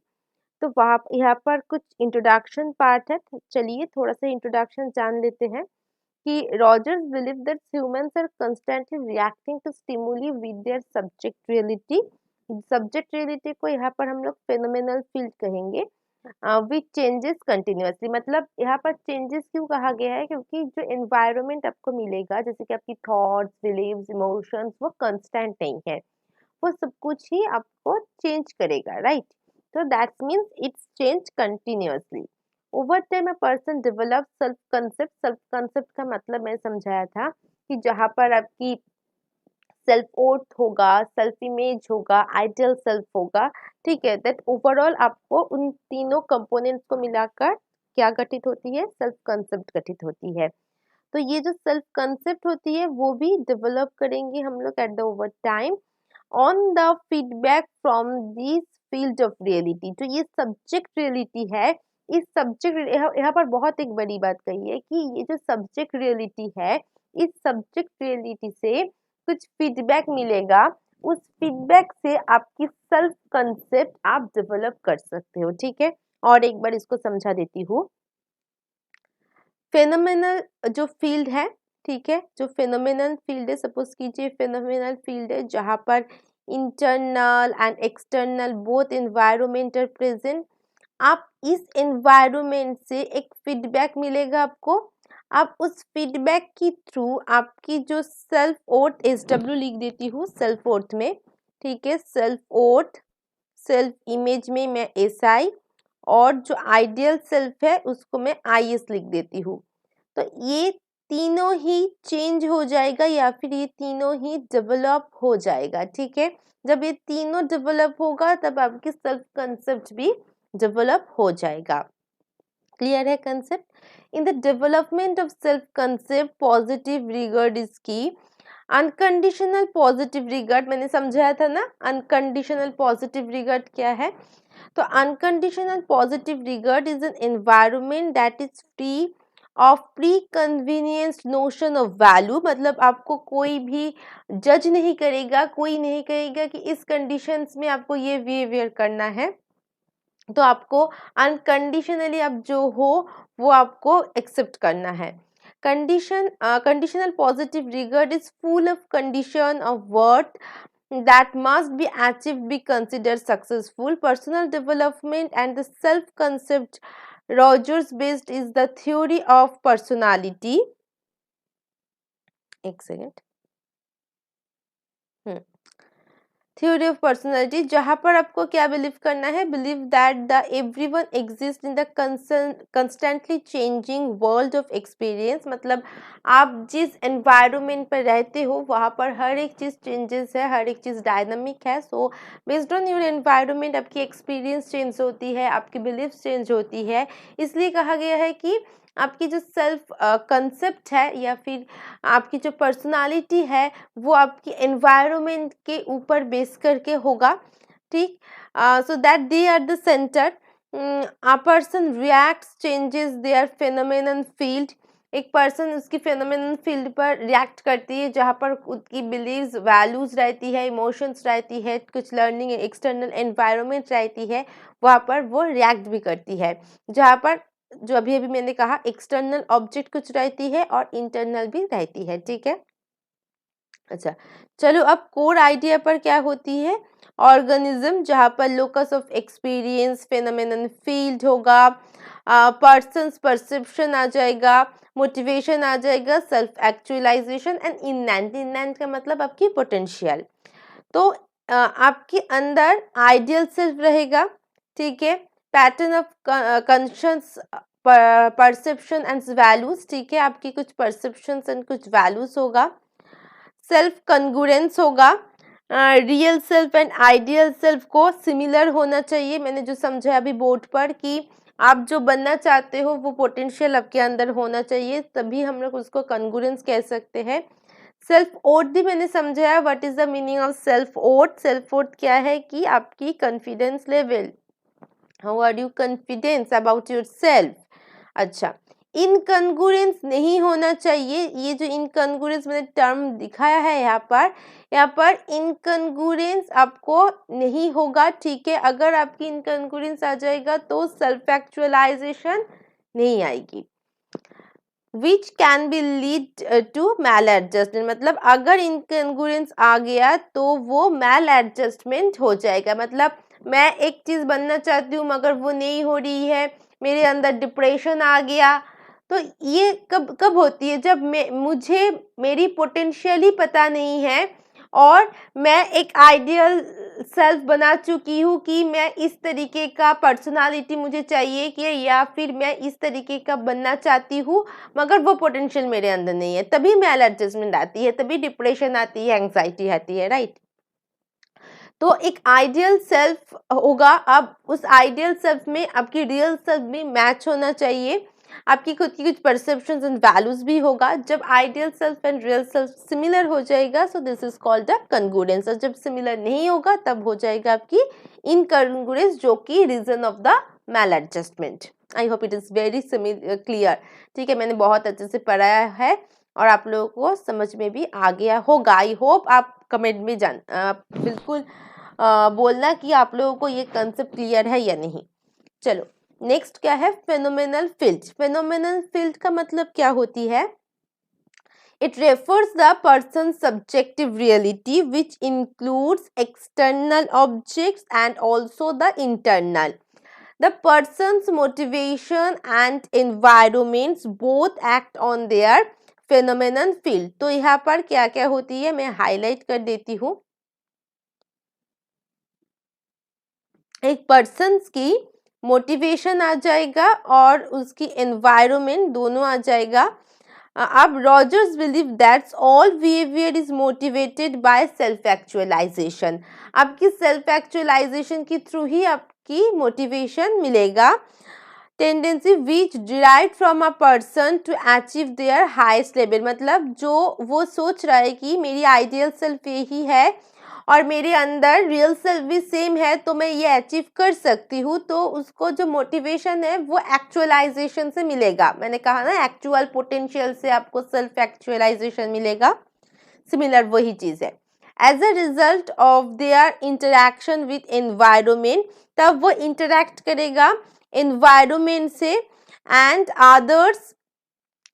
तो वहाँ यहाँ पर कुछ इंट्रोडक्शन पार्ट है। चलिए थोड़ा सा इंट्रोडक्शन जान लेते हैं कि Rogers believe that humans are constantly reacting to stimuli with their subject reality. Subject reality को यहाँ पर हम लोग फेनोमेनल फील्ड कहेंगे, विच चेंजेस कंटिन्यूअसली। मतलब यहाँ पर चेंजेस क्यों कहा गया है, क्योंकि जो एनवायरनमेंट आपको मिलेगा, जैसे कि आपकी थॉट्स, बिलीव्स, इमोशंस, वो कांस्टेंट नहीं है, वो सब कुछ ही आपको चेंज करेगा, राइट। तो that means it's change continuously. Over time a person develop self concept. Self concept का मतलब मैं समझाया था कि जहाँ पर आपकी सेल्फ वर्थ होगा, सेल्फ इमेज होगा, आइडियल सेल्फ होगा। ठीक है, दैट ओवरऑल आपको उन तीनों कंपोनेंट्स को मिलाकर क्या गठित होती है, सेल्फ कंसेप्ट गठित होती है। तो ये जो सेल्फ कंसेप्ट होती है वो भी डेवलप करेंगे हम लोग at the over time on the feedback from this field of reality. तो ये सब्जेक्ट रियलिटी है, इस सब्जेक्ट यहाँ पर बहुत एक बड़ी बात कही है कि ये जो सब्जेक्ट रियलिटी है, इस सब्जेक्ट रियलिटी से कुछ फीडबैक मिलेगा, उस फीडबैक से आपकी सेल्फ कंसेप्ट आप डेवलप कर सकते हो। ठीक है, और एक बार इसको समझा देती हूँ। फेनोमेनल जो फील्ड है, ठीक है, जो फेनोमेनल फील्ड है, सपोज कीजिए फेनोमेनल फील्ड है जहाँ पर internal and external both environment are present. आप इस एनवायरनमेंट से एक फीडबैक मिलेगा आपको, आप उस फीडबैक के थ्रू आपकी जो सेल्फ वर्थ, SW लिख देती हूँ सेल्फ वर्थ में। ठीक है, सेल्फ वर्थ, सेल्फ इमेज में मैं SI, और जो आइडियल सेल्फ है उसको मैं IS लिख देती हूँ। तो ये तीनों ही चेंज हो जाएगा या फिर ये तीनों ही डेवलप हो जाएगा। ठीक है, जब ये तीनों डेवलप होगा तब आपकी सेल्फ कंसेप्ट भी डेवलप हो जाएगा। क्लियर है concept? In the development of self concept positive regard is की। अनकंडीशनल पॉजिटिव रिगार्ड मैंने समझाया था ना, अनकंडीशनल पॉजिटिव रिगार्ड क्या है। तो unconditional positive regard is an environment that is free of pre convenience notion of value. मतलब आपको कोई भी जज नहीं करेगा, कोई नहीं कहेगा कि इस कंडीशंस में आपको ये बिहेवियर करना है, तो आपको अनकंडीशनली आप जो हो वो आपको एक्सेप्ट करना है। Conditional positive regard is full of condition of worth that must be achieved be considered successful. Personal development and the self-concept Rogers based is the theory of personality. एक सेकेंड, थ्योरी ऑफ पर्सनालिटी, जहाँ पर आपको क्या believe करना है, believe that the everyone exist in the constantly changing world of experience. मतलब आप जिस एनवायरनमेंट पर रहते हो वहाँ पर हर एक चीज़ चेंजेस है, हर एक चीज़ डायनामिक है। So based on your environment आपकी एक्सपीरियंस चेंज होती है, आपकी बिलीफ चेंज होती है। इसलिए कहा गया है कि आपकी जो सेल्फ कंसेप्ट है या फिर आपकी जो पर्सनालिटी है वो आपकी एनवायरनमेंट के ऊपर बेस करके होगा। ठीक, so that they are the centre. A person reacts changes their phenomenon field. एक पर्सन उसकी फेनोमेनन फील्ड पर रिएक्ट करती है, जहाँ पर उसकी बिलीव्स, वैल्यूज रहती है, इमोशंस रहती है, कुछ लर्निंग एक्सटर्नल एनवायरनमेंट रहती है, वहाँ पर वो रिएक्ट भी करती है। जहाँ पर जो अभी अभी मैंने कहा एक्सटर्नल ऑब्जेक्ट कुछ रहती है और इंटरनल भी रहती है। ठीक है, अच्छा चलो अब कोर आइडिया पर क्या होती है। ऑर्गेनिज्म जहाँ पर locus of experience, phenomenon field होगा, पर्सन्स परसेप्शन आ जाएगा, मोटिवेशन आ जाएगा, सेल्फ एक्चुअलाइजेशन एंड इननेंट। इननेंट का मतलब आपकी पोटेंशियल। तो आपके अंदर आइडियल सेल्फ रहेगा, ठीक है, pattern of conscious perception and values, ठीक है, आपकी कुछ परसेप्शंस एंड कुछ वैल्यूज होगा, सेल्फ कंगुरेंस होगा, real self and ideal self को सिमिलर होना चाहिए। मैंने जो समझा अभी बोर्ड पर कि आप जो बनना चाहते हो वो पोटेंशियल आपके अंदर होना चाहिए, तभी हम लोग उसको कंगुरेंस कह सकते हैं। सेल्फ ओथ भी मैंने समझाया, what is the meaning of self worth. Self worth क्या है कि आपकी confidence level, how are you confidence about yourself. अच्छा, इनकंगुरेंस नहीं होना चाहिए। ये जो इनकंगुरेंस मैंने टर्म दिखाया है यहाँ पर इनकंगुरेंस आपको नहीं होगा, ठीक है। अगर आपकी इनकंगुरेंस आ जाएगा तो सेल्फ एक्चुअलाइजेशन नहीं आएगी। Which can be lead to maladjustment, मतलब अगर इनकंगुरेंस आ गया तो वो मैल एडजस्टमेंट हो जाएगा। मतलब मैं एक चीज़ बनना चाहती हूँ मगर वो नहीं हो रही है, मेरे अंदर डिप्रेशन आ गया। तो ये कब कब होती है, जब मुझे मेरी पोटेंशियल ही पता नहीं है और मैं एक आइडियल सेल्फ बना चुकी हूँ कि मैं इस तरीके का पर्सनालिटी मुझे चाहिए कि, या फिर मैं इस तरीके का बनना चाहती हूँ मगर वो पोटेंशियल मेरे अंदर नहीं है, तभी मैल एडजस्टमेंट आती है, तभी डिप्रेशन आती है, एंग्जाइटी आती है, राइट। तो एक आइडियल सेल्फ होगा, अब उस आइडियल सेल्फ में आपकी रियल सेल्फ भी मैच होना चाहिए, आपकी खुद की कुछ परसेप्शंस एंड वैल्यूज भी होगा। जब ideal self and real self similar हो जाएगा so this is called a congruence, और जब सिमिलर नहीं होगा तब हो जाएगा आपकी इनकंगुरेंस, जो कि reason of the maladjustment. I hope it is very clear, ठीक है। मैंने बहुत अच्छे से पढ़ाया है और आप लोगों को समझ में भी आ गया होगा। आई होप आप कमेंट में बिल्कुल बोलना कि आप लोगों को ये कंसेप्ट क्लियर है या नहीं। चलो नेक्स्ट क्या है, फेनोमेनल फील्ड। फेनोमेनल फील्ड का मतलब क्या होती है, it refers the person's subjective reality which includes external objects and also the internal. The person's motivation and environments both act on their phenomenon field. तो यहाँ पर क्या क्या होती है मैं हाईलाइट कर देती हूँ। एक पर्सन की मोटिवेशन आ जाएगा और उसकी एनवायरनमेंट दोनों आ जाएगा। अब Rogers believe that's all behaviour is motivated by self actualisation. आपकी सेल्फ एक्चुअलाइजेशन के थ्रू ही आपकी मोटिवेशन मिलेगा। Tendency which derive from a person to achieve their highest level, मतलब जो वो सोच रहा है कि मेरी आइडियल सेल्फ यही है और मेरे अंदर रियल सेल्फ भी सेम है तो मैं ये अचीव कर सकती हूँ, तो उसको जो मोटिवेशन है वो एक्चुअलाइजेशन से मिलेगा। मैंने कहा ना एक्चुअल पोटेंशियल से आपको सेल्फ एक्चुअलाइजेशन मिलेगा, सिमिलर वही चीज़ है। As a result of their interaction with environment, तब वो इंटरैक्ट करेगा एनवायरनमेंट से and others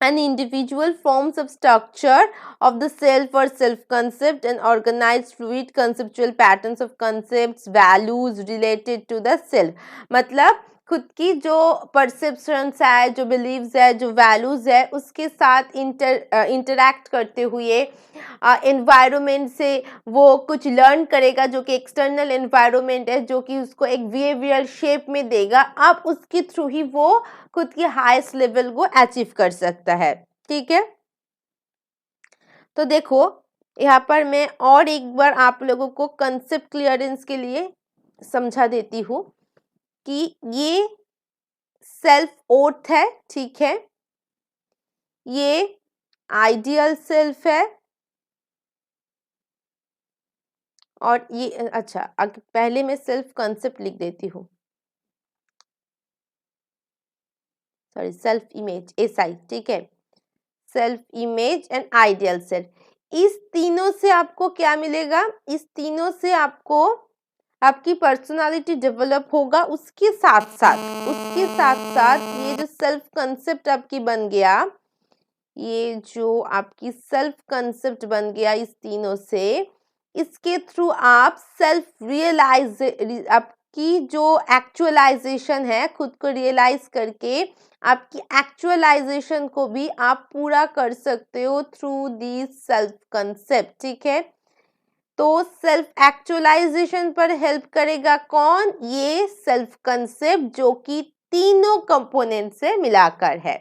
and individual forms of structure of the self or self concept and organized fluid conceptual patterns of concepts values related to the self। मतलब खुद की जो perceptions है, जो बिलीव्स है, जो वैल्यूज है, उसके साथ इंटरैक्ट करते हुए एनवायरनमेंट से वो कुछ लर्न करेगा, जो कि एक्सटर्नल एनवायरनमेंट है, जो कि उसको एक बिहेवियर शेप में देगा। अब उसके थ्रू ही वो खुद के हाईएस्ट लेवल को अचीव कर सकता है, ठीक है। तो देखो यहाँ पर मैं और एक बार आप लोगों को कंसेप्ट क्लियरेंस के लिए समझा देती हूँ कि ये सेल्फ ओथ है, ठीक है, ये आइडियल सेल्फ है और ये अच्छा पहले मैं सेल्फ कंसेप्ट लिख देती हूँ, सॉरी सेल्फ इमेज SI, ठीक है, self image and ideal self. इस तीनों से आपको क्या मिलेगा, इस तीनों से आपको आपकी पर्सनालिटी डेवलप होगा। उसके साथ साथ ये जो सेल्फ कंसेप्ट आपकी बन गया, ये जो आपकी सेल्फ कंसेप्ट बन गया इस तीनों से, इसके थ्रू आप आपकी जो एक्चुअलाइजेशन है, खुद को रियलाइज करके आपकी एक्चुअलाइजेशन को भी आप पूरा कर सकते हो थ्रू दी सेल्फ कंसेप्ट, ठीक है। तो सेल्फ एक्चुअलाइजेशन पर हेल्प करेगा कौन? ये सेल्फ कंसेप्ट, जो कि तीनों कंपोनेंट से मिलाकर है।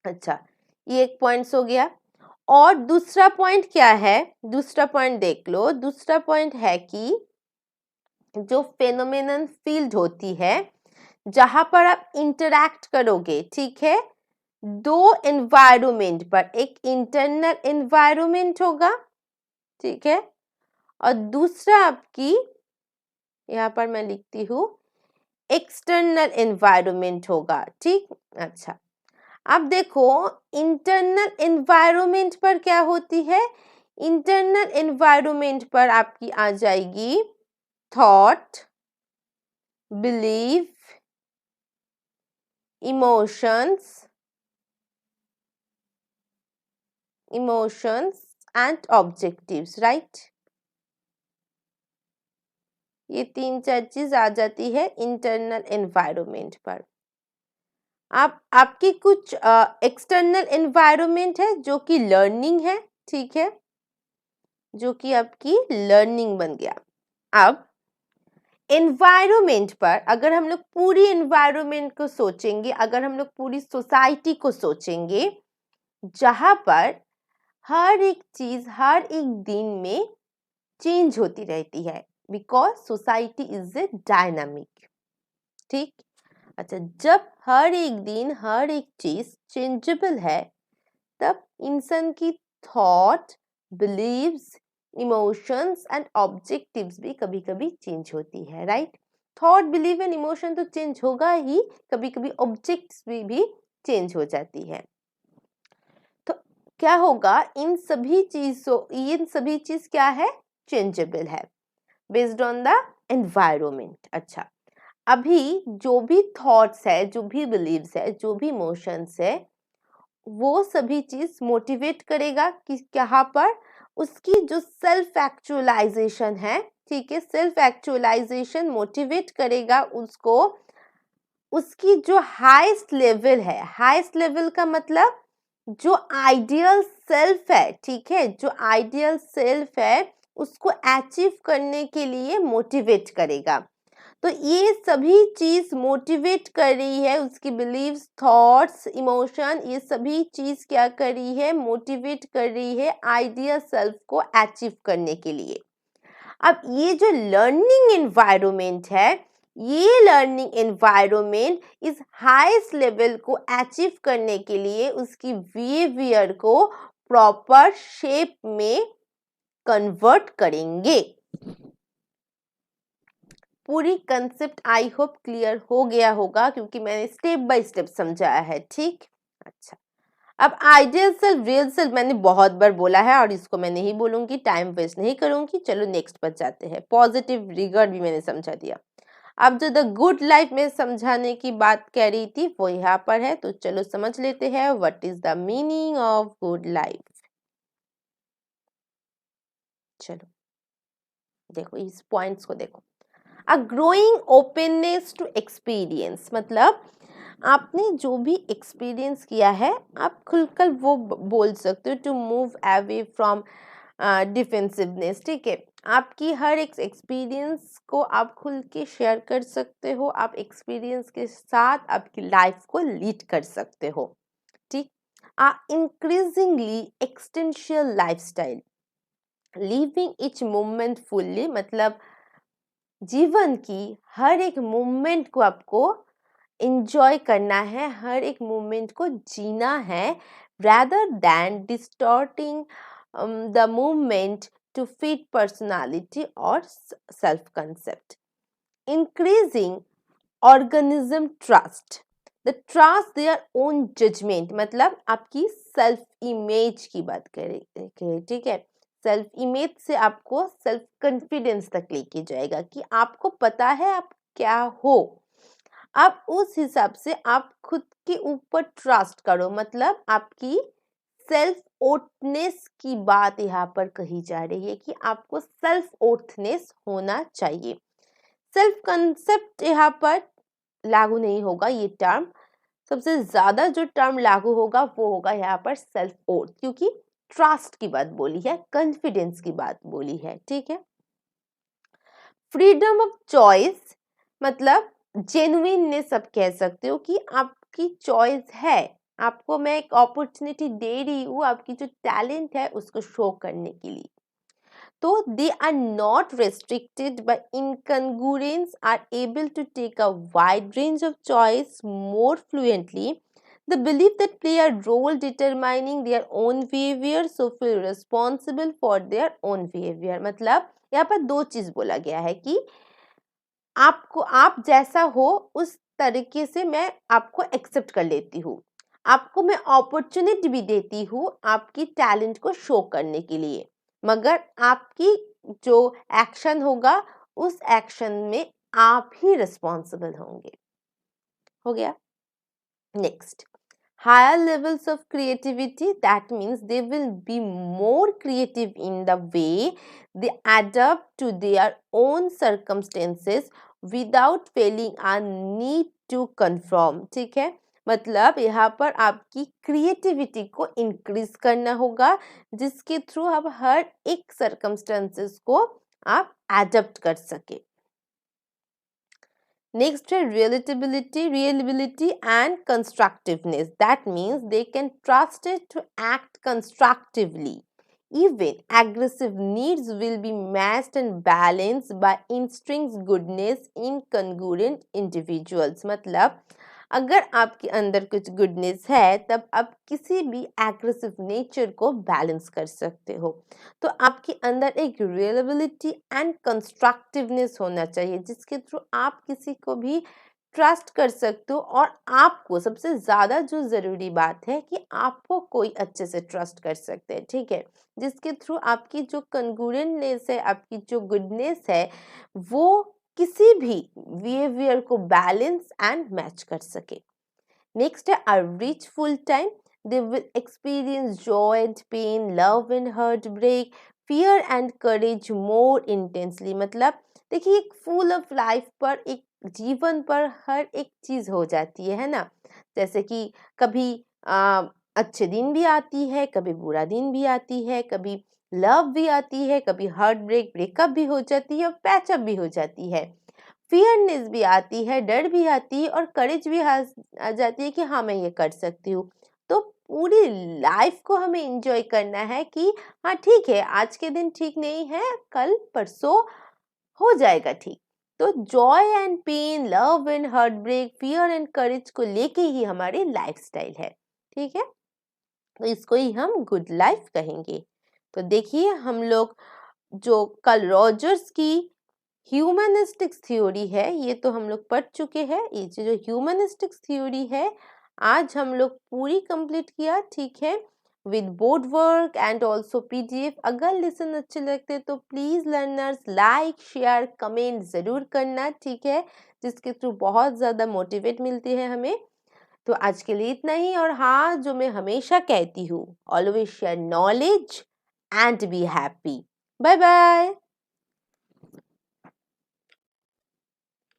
अच्छा, ये एक पॉइंट हो गया। और दूसरा पॉइंट क्या है? दूसरा पॉइंट देख लो। दूसरा पॉइंट है कि जो फेनोमेनन फील्ड होती है, जहां पर आप इंटरैक्ट करोगे, ठीक है, दो एनवायरमेंट पर, एक इंटरनल एनवायरमेंट होगा, ठीक है, और दूसरा आपकी, यहां पर मैं लिखती हूं, एक्सटर्नल एनवायरमेंट होगा, ठीक। अच्छा, अब देखो इंटरनल एनवायरमेंट पर क्या होती है? इंटरनल एनवायरमेंट पर आपकी आ जाएगी thought, belief, emotions and objectives, right. ये तीन चार चीज आ जाती है इंटरनल एनवायरमेंट पर। आपकी कुछ एक्सटर्नल एनवायरमेंट है जो कि लर्निंग है, ठीक है, जो कि आपकी लर्निंग बन गया। अब एनवायरमेंट पर अगर हम लोग पूरी एनवायरमेंट को सोचेंगे, अगर हम लोग पूरी सोसाइटी को सोचेंगे, जहां पर हर एक चीज हर एक दिन में चेंज होती रहती है, because society is a dynamic, ठीक। अच्छा, जब हर एक दिन हर एक चीज चेंजेबल है, तब इंसान की thought, beliefs, emotions and objectives भी कभी कभी चेंज होती है, right. Thought, believe and emotion तो चेंज होगा ही, कभी कभी ऑब्जेक्ट्स भी चेंज हो जाती है। तो क्या होगा? इन सभी चीज क्या है? चेंजेबल है बेस्ड ऑन द एनवायरमेंट। अच्छा, अभी जो भी थॉट्स है, जो भी बिलीव्स है, जो भी इमोशंस है, वो सभी चीज मोटिवेट करेगा कि कहाँ पर? उसकी जो सेल्फ एक्चुअलाइजेशन है, ठीक है, सेल्फ एक्चुअलाइजेशन मोटिवेट करेगा उसको, उसकी जो हाईएस्ट लेवल है, हाईएस्ट लेवल का मतलब जो आइडियल सेल्फ है, ठीक है, जो आइडियल सेल्फ है उसको अचीव करने के लिए मोटिवेट करेगा। तो ये सभी चीज मोटिवेट कर रही है, उसकी बिलीव्स, थॉट्स, इमोशन, ये सभी चीज क्या कर रही है? मोटिवेट कर रही है आइडियल सेल्फ को अचीव करने के लिए। अब ये जो लर्निंग एनवायरनमेंट है, ये लर्निंग एनवायरनमेंट इस हाईएस्ट लेवल को अचीव करने के लिए उसकी बिहेवियर को प्रॉपर शेप में कन्वर्ट करेंगे। पूरी कंसेप्ट आई होप क्लियर हो गया होगा, क्योंकि मैंने स्टेप बाय स्टेप समझाया है, ठीक। अच्छा, अब आइडियल सेल्फ, रियल सेल्फ मैंने बहुत बार बोला है और इसको मैं नहीं बोलूंगी, टाइम वेस्ट नहीं करूंगी। चलो नेक्स्ट पर जाते हैं। पॉजिटिव रिगर्ड भी मैंने समझा दिया। अब जो द गुड लाइफ में समझाने की बात कह रही थी वो यहाँ पर है, तो चलो समझ लेते हैं what is the meaning of good life. चलो देखो इस पॉइंट्स को देखो। A growing openness to experience, मतलब आपने जो भी एक्सपीरियंस किया है आप खुलकर वो बोल सकते हो। To move away from defensiveness, ठीक है, आपकी हर एक एक्सपीरियंस को आप खुल के शेयर कर सकते हो, आप एक्सपीरियंस के साथ आपकी लाइफ को लीड कर सकते हो, ठीक। Increasingly existential lifestyle, living each moment fully, मतलब जीवन की हर एक मोमेंट को आपको एंजॉय करना है, हर एक मोमेंट को जीना है, rather than distorting the movement to fit personality or self concept. Increasing organism trust, the trust their own judgment, मतलब आपकी सेल्फ इमेज की बात करें, ठीक है, सेल्फ इमेज से आपको सेल्फ कॉन्फिडेंस तक लेके जाएगा कि आपको पता है आप क्या हो। अब उस हिसाब से आप खुद के ऊपर ट्रस्ट करो, मतलब आपकी सेल्फ ओर्थनेस की बात यहाँ पर कही जा रही है कि आपको सेल्फ ओर्थनेस होना चाहिए। सेल्फ कंसेप्ट यहाँ पर लागू नहीं होगा ये टर्म, सबसे ज्यादा जो टर्म लागू होगा वो होगा यहाँ पर सेल्फ ओर्थ, क्योंकि ट्रस्ट की बात बोली है, कॉन्फिडेंस की बात बोली है, ठीक है। फ्रीडम ऑफ चॉइस मतलब जेन्युइननेस आप कह सकते हो कि आपकी चॉइस है, आपको मैं एक अपॉर्चुनिटी दे रही हूँ आपकी जो टैलेंट है उसको शो करने के लिए। तो they are not restricted by incongruence, are able to take a wide range of choice more fluently. The belief that play a role determining their own behavior, so feel responsible for their own behavior. मतलब यहाँ पर दो चीज बोला गया है कि आपको, आप जैसा हो उस तरीके से मैं आपको एक्सेप्ट कर लेती हूँ, आपको मैं अपॉर्चुनिटी भी देती हूँ आपकी टैलेंट को शो करने के लिए, मगर आपकी जो एक्शन होगा उस एक्शन में आप ही रिस्पॉन्सिबल होंगे। हो गया। Next, higher levels of creativity, that means they will be more creative in the way they adapt to their own circumstances without feeling a need to conform, ठीक है। मतलब यहाँ पर आपकी क्रिएटिविटी को इंक्रीज करना होगा जिसके थ्रू आप हर एक सर्कमस्टेंसेस को आप एडप्ट कर सके। Next है reliability and constructiveness. That means they can trust it to act constructively. Even aggressive needs will be matched and balanced by instincts goodness in congruent individuals. मतलब अगर आपके अंदर कुछ गुडनेस है तब आप किसी भी एग्रेसिव नेचर को बैलेंस कर सकते हो। तो आपके अंदर एक रिलायबिलिटी एंड कंस्ट्रक्टिवनेस होना चाहिए जिसके थ्रू आप किसी को भी ट्रस्ट कर सकते हो, और आपको सबसे ज़्यादा जो ज़रूरी बात है कि आपको कोई अच्छे से ट्रस्ट कर सकते हैं, ठीक है, जिसके थ्रू आपकी जो कन्ग्रुएंटनेस है, आपकी जो गुडनेस है, वो किसी भी बिहेवियर को बैलेंस एंड मैच कर सके। नेक्स्ट है a rich full time, they will experience joy and pain, love and heartbreak, fear and courage more intensely. मतलब देखिए एक फुल ऑफ लाइफ पर, एक जीवन पर हर एक चीज हो जाती है ना, जैसे कि कभी अच्छे दिन भी आती है, कभी बुरा दिन भी आती है, कभी लव भी आती है, कभी हार्ट ब्रेकअप भी हो जाती है और पैचअप भी हो जाती है, फियरनेस भी आती है, डर भी आती है और करेज भी आ जाती है कि हाँ मैं ये कर सकती हूँ। तो पूरी लाइफ को हमें एंजॉय करना है कि हाँ ठीक है आज के दिन ठीक नहीं है, कल परसों हो जाएगा ठीक। तो joy and pain, love and heartbreak, fear and courage को लेके ही हमारी लाइफस्टाइल है, ठीक है। तो इसको ही हम गुड लाइफ कहेंगे। तो देखिए हम लोग जो कार्ल रॉजर्स की ह्यूमनिस्टिक्स थ्योरी है ये तो हम लोग पढ़ चुके हैं। ये जो ह्यूमनिस्टिक्स थ्योरी है आज हम लोग पूरी कंप्लीट किया, ठीक है, with board work and also PDF. अगर लेसन अच्छे लगते तो please learners like share comment जरूर करना, ठीक है, जिसके थ्रू बहुत ज़्यादा मोटिवेट मिलती है हमें। तो आज के लिए इतना ही, और हाँ जो मैं हमेशा कहती हूँ, always share knowledge and be happy. Bye bye.